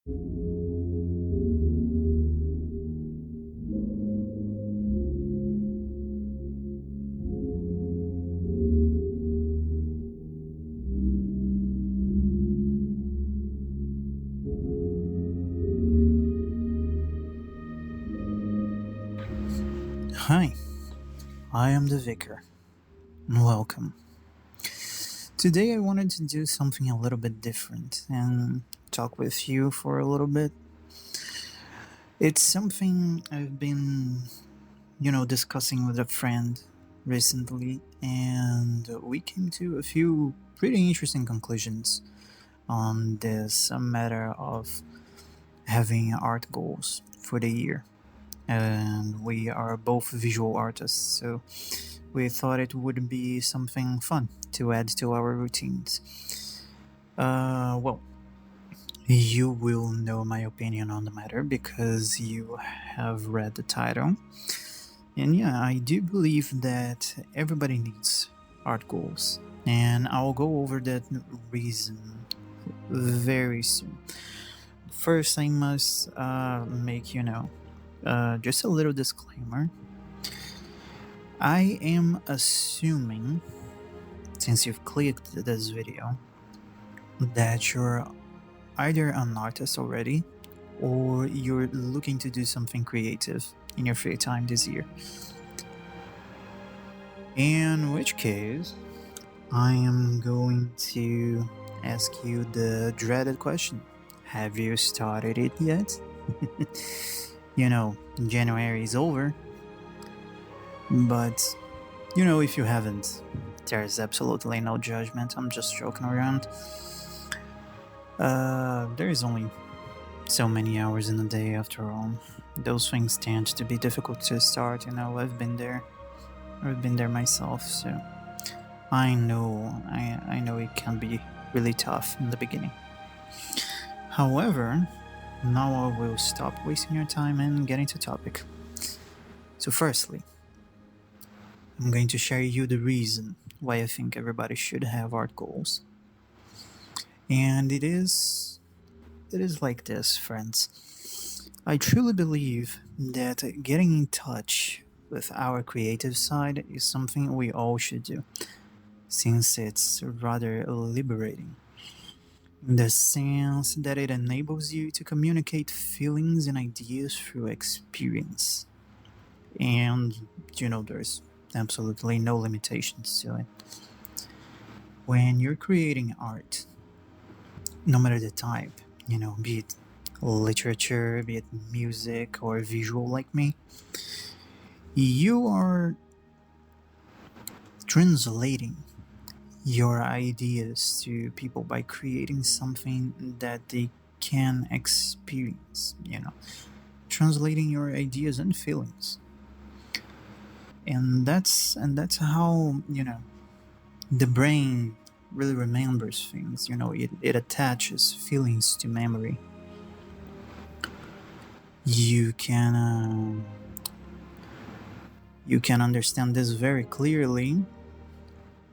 Hi, I am the Vicar, and welcome. Today I wanted to do something a little bit different and talk with you for a little bit. It's something I've been, discussing with a friend recently, and we came to a few pretty interesting conclusions on this matter of having art goals for the year. And we are both visual artists, so we thought it would be something fun to add to our routines. Well, you will know my opinion on the matter because you have read the title. And yeah, I do believe that everybody needs art goals. And I'll go over that reason very soon. First, I must make just a little disclaimer. I am assuming, since you've clicked this video, that you're either an artist already or you're looking to do something creative in your free time this year. In which case, I am going to ask you the dreaded question. Have you started it yet? January is over, but if you haven't, there's absolutely no judgment. I'm just joking around. There is only so many hours in a day after all. Those things tend to be difficult to start, I've been there. I've been there myself, so I know it can be really tough in the beginning. However, now I will stop wasting your time and get into topic. So firstly, I'm going to share you the reason why I think everybody should have art goals. And it is like this, friends. I truly believe that getting in touch with our creative side is something we all should do, since it's rather liberating. In the sense that it enables you to communicate feelings and ideas through experience. And, there's absolutely no limitations to it. When you're creating art, no matter the type, be it literature, be it music or visual like me, you are translating your ideas to people by creating something that they can experience, translating your ideas and feelings. And that's how, the brain really remembers things. It attaches feelings to memory. You can understand this very clearly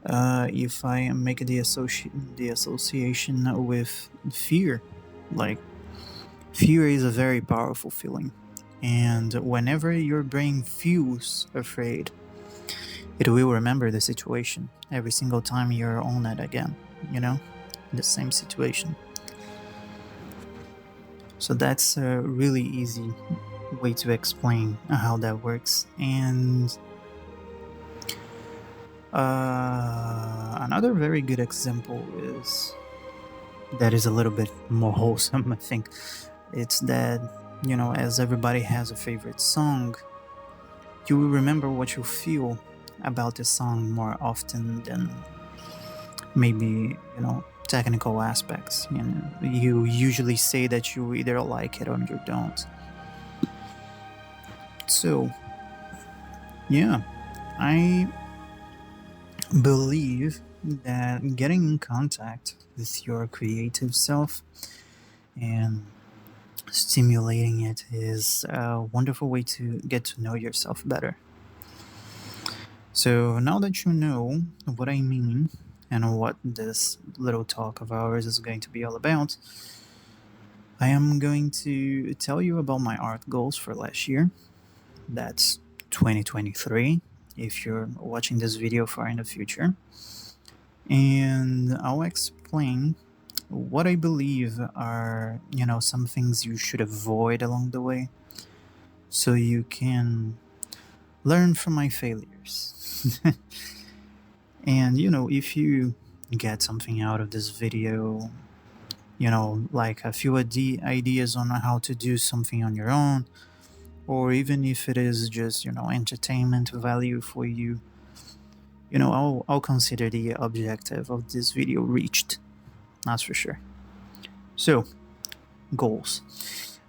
if I make the association with fear. Like, fear is a very powerful feeling, and whenever your brain feels afraid, it will remember the situation every single time you're on it again, the same situation. So that's a really easy way to explain how that works. And another very good example is a little bit more wholesome, I think. It's that, as everybody has a favorite song, you will remember what you feel about the song more often than maybe, technical aspects. You usually say that you either like it or you don't. So, yeah, I believe that getting in contact with your creative self and stimulating it is a wonderful way to get to know yourself better. So now that you know what I mean and what this little talk of ours is going to be all about, I am going to tell you about my art goals for last year. That's 2023, if you're watching this video far in the future. And I'll explain what I believe are, some things you should avoid along the way so you can learn from my failures. And, if you get something out of this video, like a few ideas on how to do something on your own, or even if it is just, entertainment value for you, I'll consider the objective of this video reached. That's for sure. So, goals.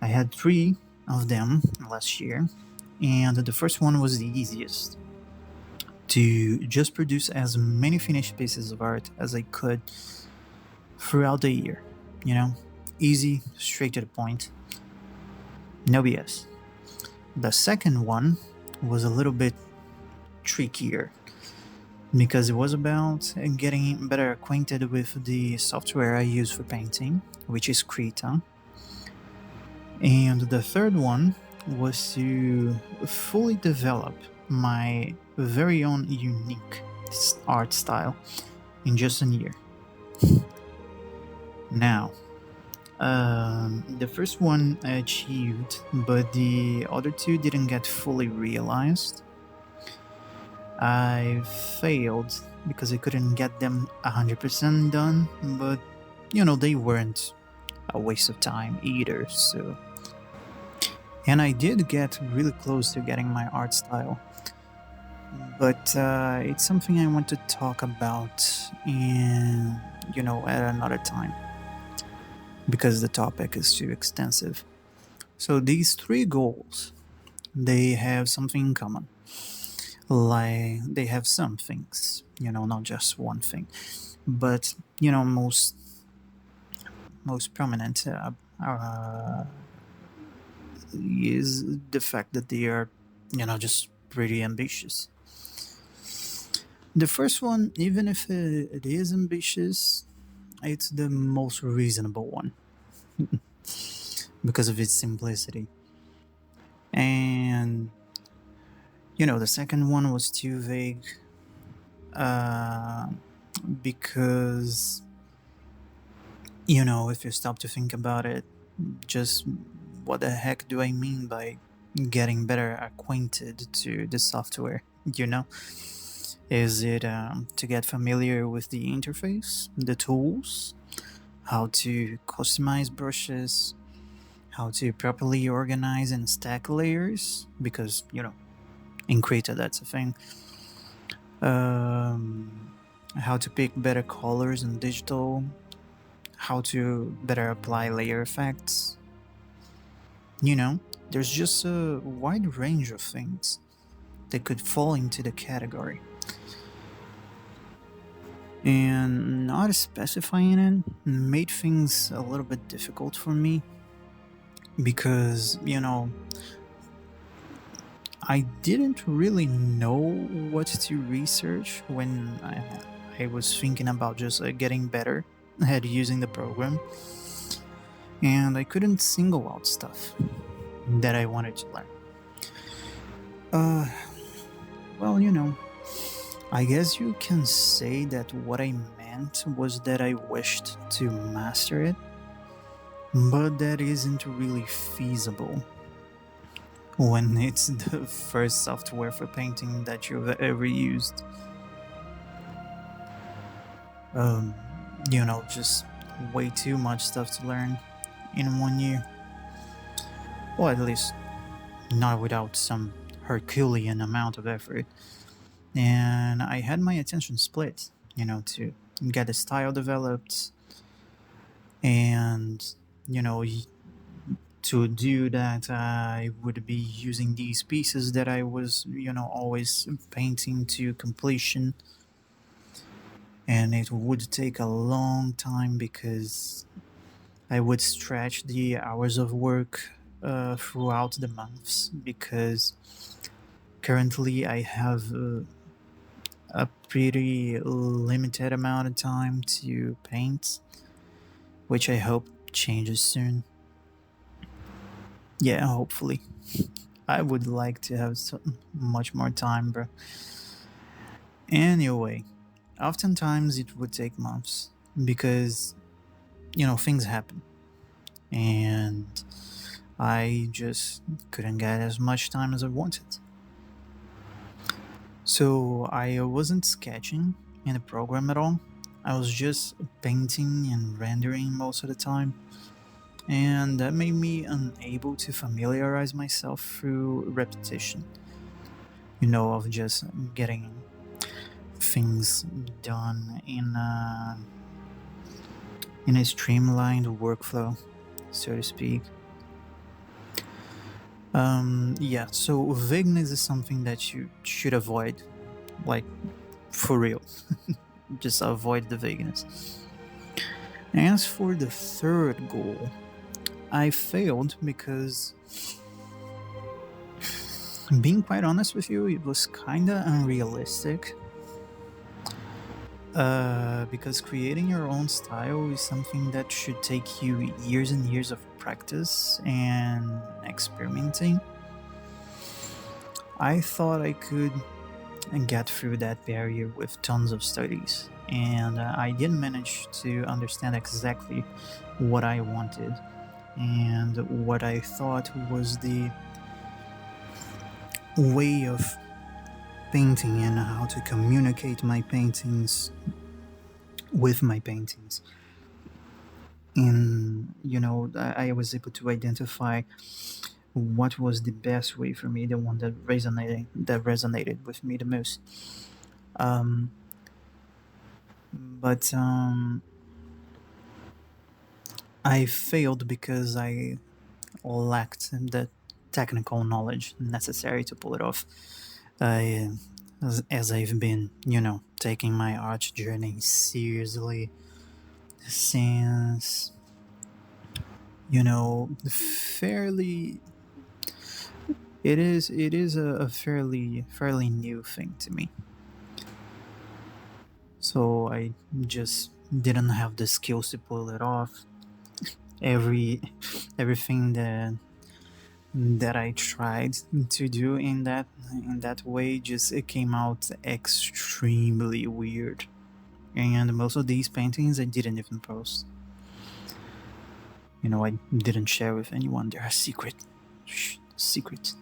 I had three of them last year, and the first one was the easiest, to just produce as many finished pieces of art as I could throughout the year. Easy, straight to the point, no BS. The second one was a little bit trickier because it was about getting better acquainted with the software I use for painting, which is Krita. And the third one was to fully develop my very own unique art style in just a year. Now, the first one I achieved, but the other two didn't get fully realized. I failed because I couldn't get them 100% done, but they weren't a waste of time either, so. And I did get really close to getting my art style, but it's something I want to talk about in, at another time, because the topic is too extensive. So these three goals, they have something in common. Like, they have some things, not just one thing, but most prominent is the fact that they are, just pretty ambitious. The first one, even if it is ambitious, it's the most reasonable one because of its simplicity. And the second one was too vague because if you stop to think about it, just what the heck do I mean by getting better acquainted to the software? Is it to get familiar with the interface, the tools, how to customize brushes, how to properly organize and stack layers? Because, in Krita, that's a thing. How to pick better colors in digital, how to better apply layer effects. There's just a wide range of things that could fall into the category. And not specifying it made things a little bit difficult for me because, I didn't really know what to research when I was thinking about just getting better at using the program. And I couldn't single out stuff that I wanted to learn. Well, I guess you can say that what I meant was that I wished to master it, but that isn't really feasible when it's the first software for painting that you've ever used. Just way too much stuff to learn in 1 year. Well, at least not without some Herculean amount of effort. And I had my attention split, to get the style developed. And, to do that, I would be using these pieces that I was, always painting to completion. And it would take a long time because I would stretch the hours of work throughout the months, because currently I have a pretty limited amount of time to paint, which I hope changes soon. Yeah, hopefully. I would like to have so much more time, bro. Anyway, oftentimes it would take months because, things happen. And I just couldn't get as much time as I wanted. So I wasn't sketching in the program at all. I was just painting and rendering most of the time. And that made me unable to familiarize myself through repetition, of just getting things done in a streamlined workflow, so to speak. Yeah, so vagueness is something that you should avoid, like for real. Just avoid the vagueness. As for the third goal, I failed because, being quite honest with you, it was kinda unrealistic. Because creating your own style is something that should take you years and years of practice and experimenting. I thought I could get through that barrier with tons of studies, and I didn't manage to understand exactly what I wanted and what I thought was the way of painting and how to communicate my paintings with my paintings. And I was able to identify what was the best way for me, the one that resonated with me the most. Um, but I failed because I lacked the technical knowledge necessary to pull it off. I, as I've been, taking my art journey seriously since, fairly. It is a fairly new thing to me. So I just didn't have the skills to pull it off. Everything that I tried to do in that way just it came out extremely weird. And most of these paintings I didn't even post. I didn't share with anyone. They're a secret. Shh, secret.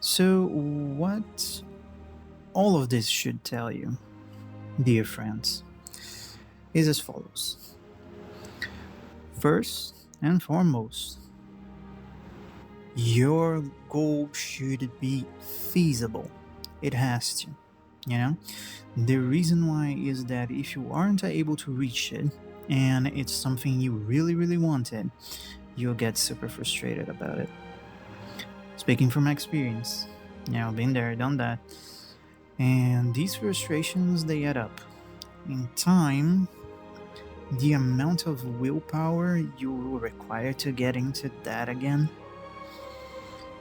So what all of this should tell you, dear friends, is as follows. First and foremost, your goal should be feasible. It has to, you know? The reason why is that if you aren't able to reach it and it's something you really, really wanted, you'll get super frustrated about it. Speaking from experience, been there, done that. And these frustrations, they add up. In time, the amount of willpower you will require to get into that again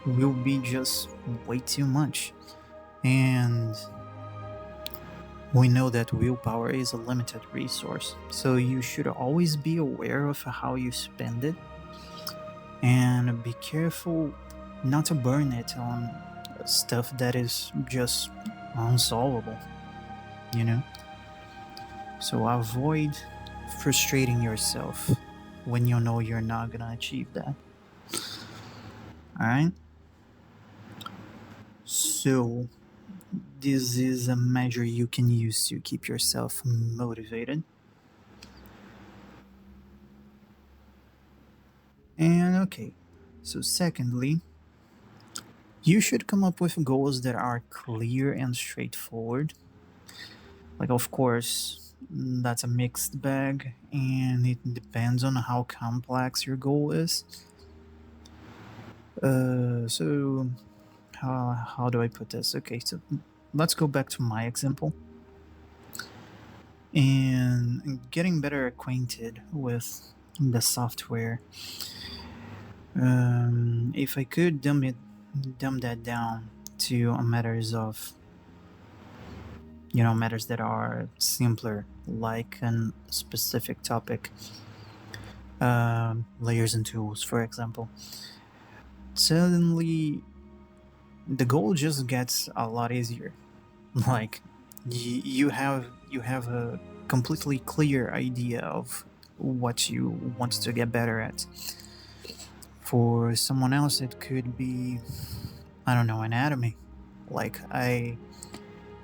will be just way too much. And we know that willpower is a limited resource, so you should always be aware of how you spend it and be careful not to burn it on stuff that is just unsolvable, you know? So avoid frustrating yourself when you know you're not gonna achieve that. Alright? So, this is a measure you can use to keep yourself motivated. And okay, so secondly, you should come up with goals that are clear and straightforward. Like, of course, that's a mixed bag, and it depends on how complex your goal is. So how do I put this? Okay, so let's go back to my example. And getting better acquainted with the software. If I could dumb that down to matters of matters that are simpler, like a specific topic, layers and tools, for example. suddenly the goal just gets a lot easier. Like you have a completely clear idea of what you want to get better at. For someone else, it could be, I don't know, anatomy. Like, I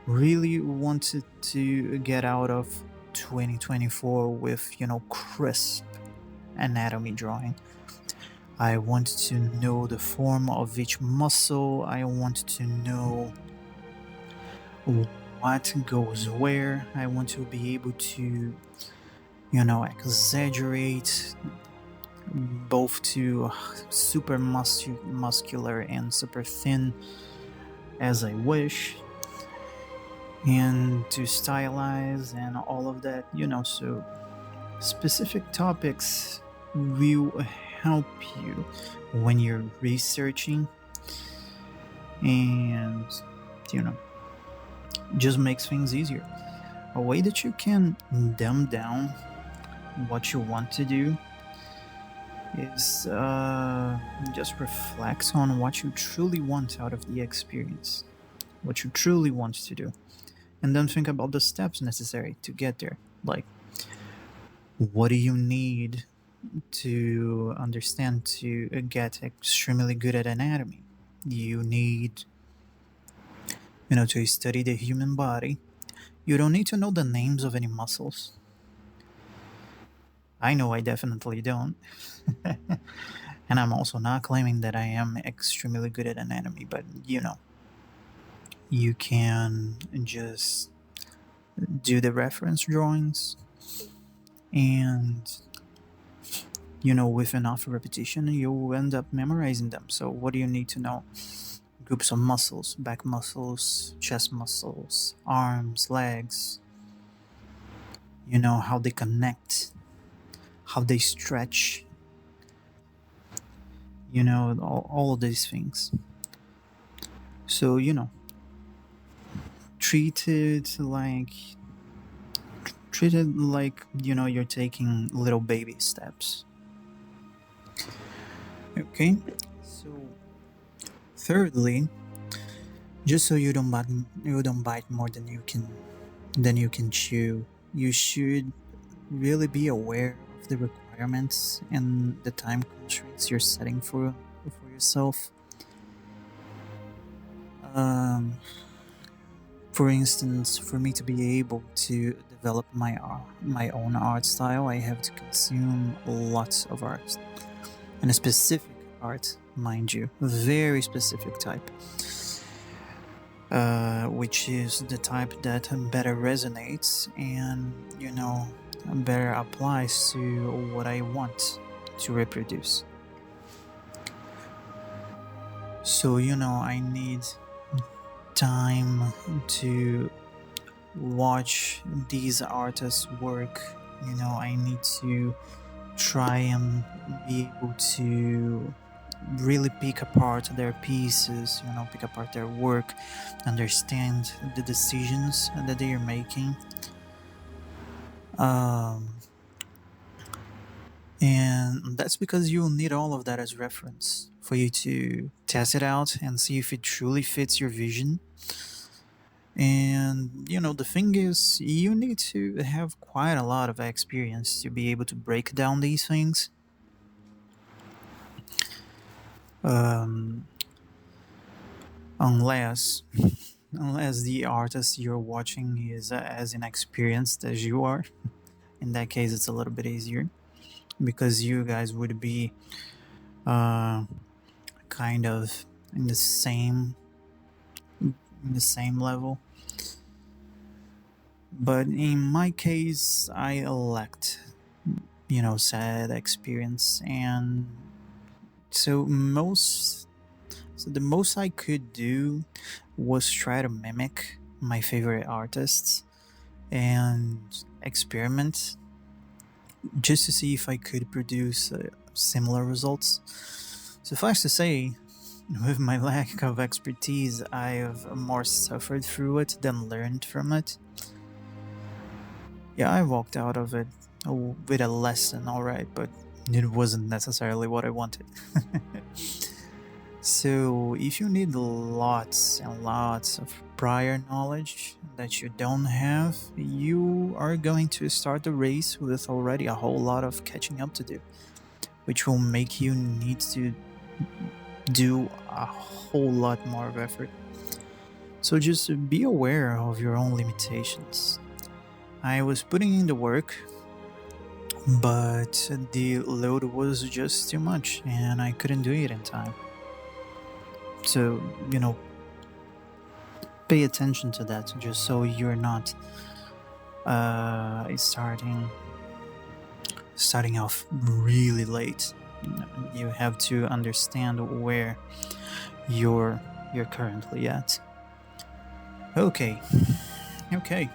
really wanted to get out of 2024 with, crisp anatomy drawing. I want to know the form of each muscle. I want to know what goes where. I want to be able to, exaggerate both to super muscular and super thin as I wish, and to stylize and all of that, so specific topics will help you when you're researching, and you know just makes things easier. A way that you can dumb down what you want to do is just reflect on what you truly want out of the experience, what you truly want to do, and then think about the steps necessary to get there. Like, what do you need to understand to get extremely good at anatomy? You need, to study the human body. You don't need to know the names of any muscles. I know I definitely don't. And I'm also not claiming that I am extremely good at anatomy, but you can just do the reference drawings, and with enough repetition you'll end up memorizing them. So what do you need to know? Groups of muscles: back muscles, chest muscles, arms, legs, how they connect, how they stretch, all of these things. So treat it like you're taking little baby steps. Okay, so thirdly, just so you don't bite more than you can chew, you should really be aware of the requirements and the time constraints you're setting for yourself. Um, for instance, for me to be able to develop my own art style, I have to consume lots of art, and a specific art, mind you, a very specific type, which is the type that better resonates and better applies to what I want to reproduce. So I need time to watch these artists work. I need to try and be able to really pick apart their pieces, pick apart their work, understand the decisions that they are making. Um, and that's because you'll need all of that as reference for you to test it out and see if it truly fits your vision. And the thing is, you need to have quite a lot of experience to be able to break down these things. Um, unless unless the artist you're watching is as inexperienced as you are. In that case, it's a little bit easier because you guys would be uh, kind of in the same level. But in my case, I lacked, sad experience, and so the most I could do was try to mimic my favorite artists and experiment just to see if I could produce similar results. Suffice to say, with my lack of expertise, I've more suffered through it than learned from it. Yeah, I walked out of it with a lesson, alright, but it wasn't necessarily what I wanted. So, if you need lots and lots of prior knowledge that you don't have, you are going to start the race with already a whole lot of catching up to do, which will make you need to do a whole lot more of effort. So, just be aware of your own limitations. I was putting in the work, but the load was just too much and I couldn't do it in time. So, pay attention to that just so you're not starting off really late. You have to understand where you're currently at. Okay. Okay.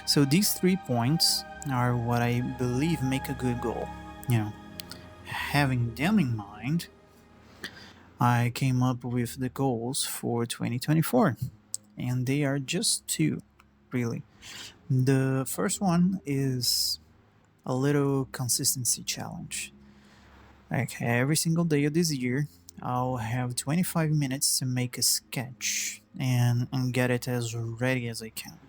So these 3 points are what I believe make a good goal. You know, having them in mind, I came up with the goals for 2024, and they are just two, really. The first one is a little consistency challenge. Like every single day of this year, I'll have 25 minutes to make a sketch and get it as ready as I can.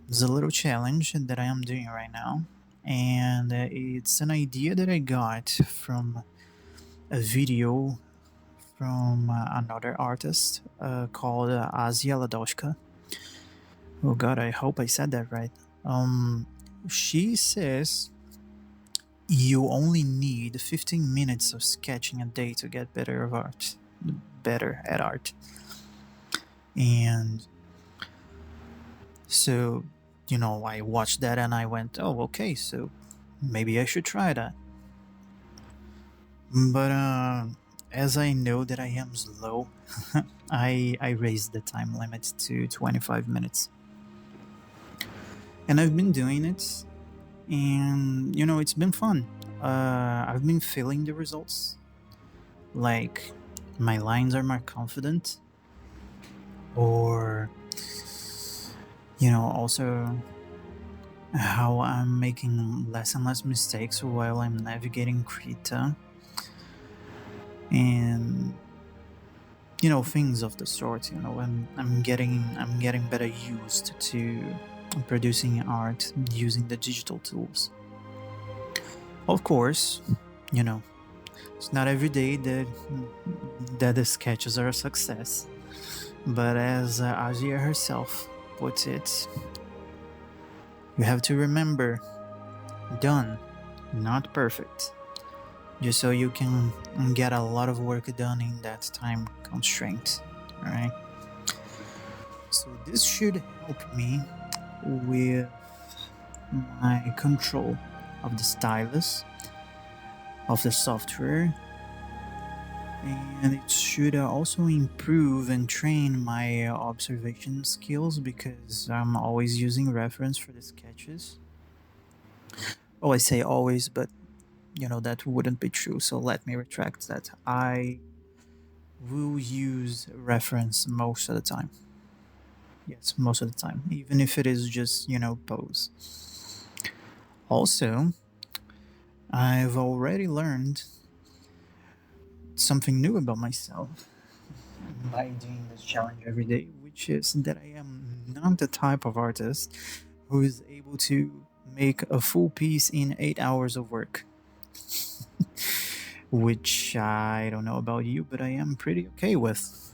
It's a little challenge that I am doing right now, and it's an idea that I got from a video from another artist called Asia Ladoshka. Oh god, I hope I said that right. She says you only need 15 minutes of sketching a day to get better at art. And so, I watched that and I went, oh, okay, so maybe I should try that. But as I know that I am slow, I raised the time limit to 25 minutes. And I've been doing it, and it's been fun. I've been feeling the results. Like, my lines are more confident, or also how I'm making less and less mistakes while I'm navigating krita, and things of the sort. I'm getting better used to producing art using the digital tools. Of course, it's not every day that the sketches are a success, but as Asia herself puts it, you have to remember, done, not perfect, just so you can get a lot of work done in that time constraint. All right. So this should help me with my control of the stylus, of the software, and it should also improve and train my observation skills because I'm always using reference for the sketches. Oh, I say always, but that wouldn't be true, so let me retract that. I will use reference most of the time. Yes, most of the time, even if it is just, pose. Also, I've already learned something new about myself by doing this challenge every day, which is that I am not the type of artist who is able to make a full piece in 8 hours of work. Which I don't know about you, but I am pretty okay with.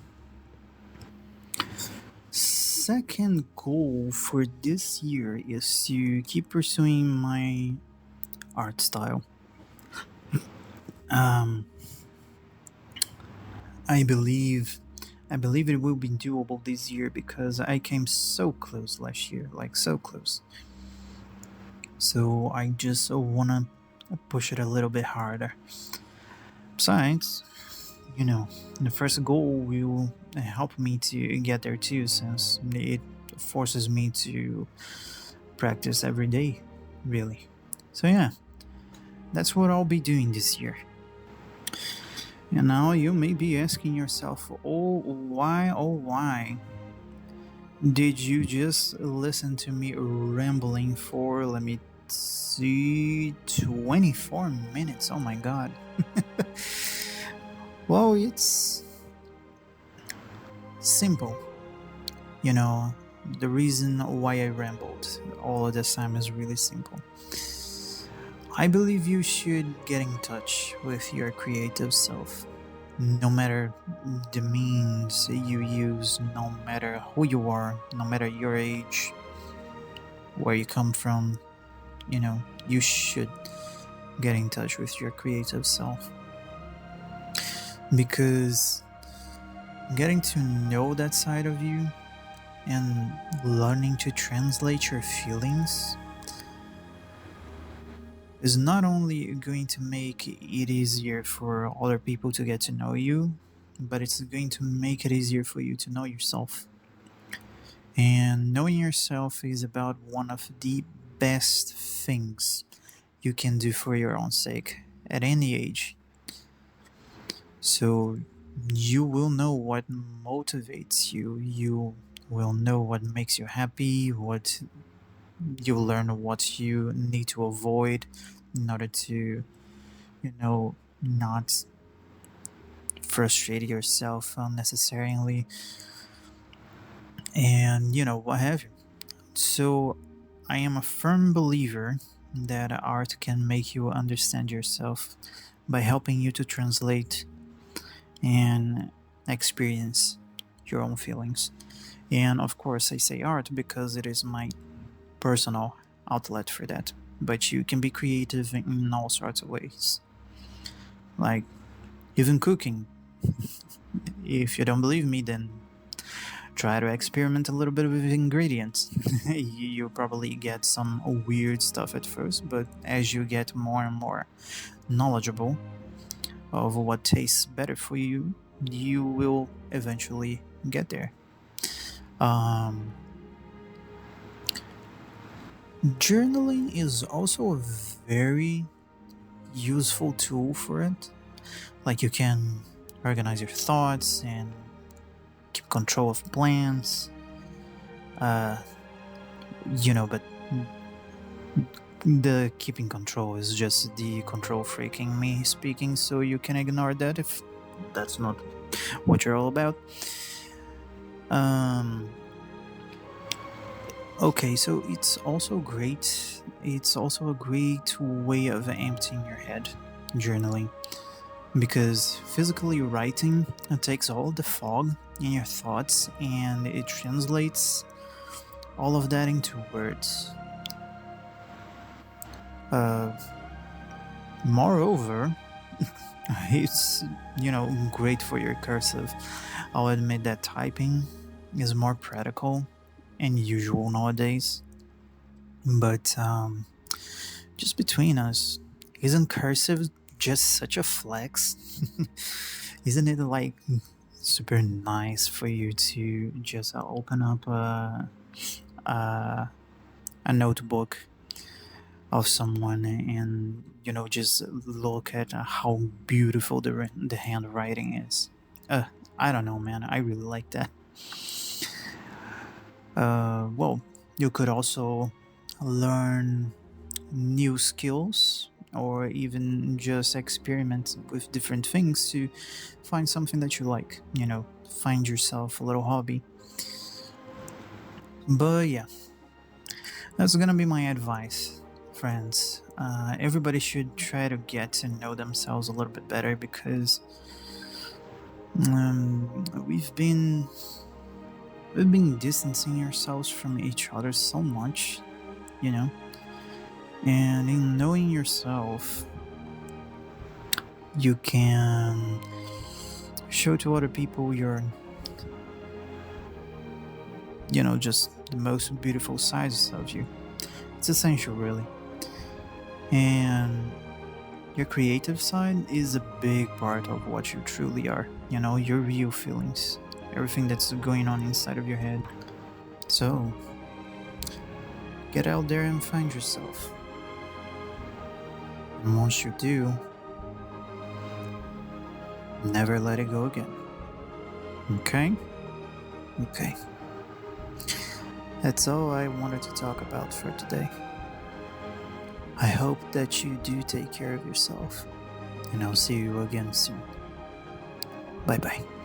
Second goal for this year is to keep pursuing my art style. I believe it will be doable this year because I came so close last year, like so close. So I just wanna push it a little bit harder. Besides, the first goal will help me to get there too, since it forces me to practice every day, really. So yeah, that's what I'll be doing this year. And now you may be asking yourself, oh, why did you just listen to me rambling for, let me see, 24 minutes? Oh my god. Well, it's simple. You know, the reason why I rambled all of this time is really simple. I believe you should get in touch with your creative self. No matter the means you use, no matter who you are, no matter your age, where you come from, you should get in touch with your creative self. Because getting to know that side of you and learning to translate your feelings is not only going to make it easier for other people to get to know you, but it's going to make it easier for you to know yourself. And knowing yourself is about one of the best things you can do for your own sake at any age. So you will know what motivates you. You will know what makes you happy, what you learn what you need to avoid in order to, not frustrate yourself unnecessarily, and what have you. So I am a firm believer that art can make you understand yourself by helping you to translate and experience your own feelings. And of course, I say art because it is my personal outlet for that. But you can be creative in all sorts of ways, like even cooking. If you don't believe me, then try to experiment a little bit with ingredients. You'll probably get some weird stuff at first, but as you get more and more knowledgeable of what tastes better for you, you will eventually get there. Um, Journaling is also a very useful tool for it. Like you can organize your thoughts and keep control of plans. Uh, but the keeping control is just the control freaking me speaking, so you can ignore that if that's not what you're all about. Um, okay, so it's also great. It's also a great way of emptying your head, journaling, because physically writing takes all the fog in your thoughts and it translates all of that into words. Uh, Moreover, it's great for your cursive. I'll admit that typing is more practical and usual nowadays, but just between us, isn't cursive just such a flex? Isn't it like super nice for you to just open up a notebook of someone and just look at how beautiful the handwriting is. I don't know, man. I really like that. Well, you could also learn new skills or even just experiment with different things to find something that you like. Find yourself a little hobby. But yeah, that's gonna be my advice, friends. Everybody should try to get to know themselves a little bit better because we've been distancing ourselves from each other so much, you know. And in knowing yourself, you can show to other people your, just the most beautiful sides of you. It's essential, really. And your creative side is a big part of what you truly are. Your real feelings, everything that's going on inside of your head. So, get out there and find yourself. And once you do, never let it go again. Okay? Okay. That's all I wanted to talk about for today. I hope that you do take care of yourself, and I'll see you again soon. Bye bye.